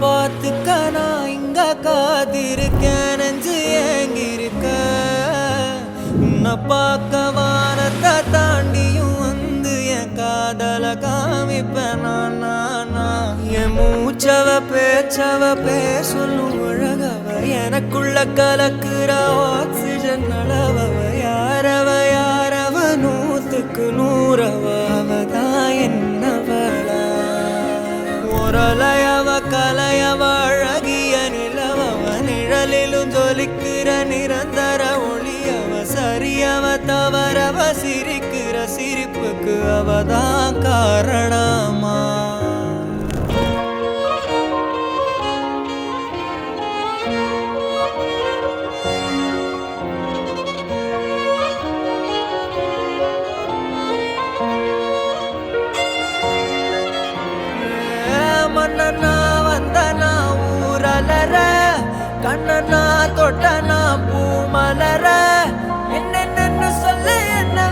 பார்த்துக்க நான் இங்க காத்திருக்கேன் நெஞ்சு ஏங்கிருக்க உன்னை பார்க்க வானத்தை தாண்டியும் வந்து என் காதல காமிப்பேன் நான் என் மூச்சவ பேச்சவ பேசலும் அழகவ எனக்குள்ள கலக்குற ஆக்சிஜன் அளவவ யாரவ நூத்துக்கு நூறவ அவதான் என்னவளா முரலையவ கலையவ அழகிய நிலவவ நிழலிலும் ஜொலிக்கிற நிரந்தர ஒளியவ சரியவ தவறவ சிரிக்கிற சிரிப்புக்கு அவதான் காரணமா மன்னனா வந்தனா ஊரலர கண்ணனா தொட்டனா பூமலர என்னென்னு சொல்ல என்ன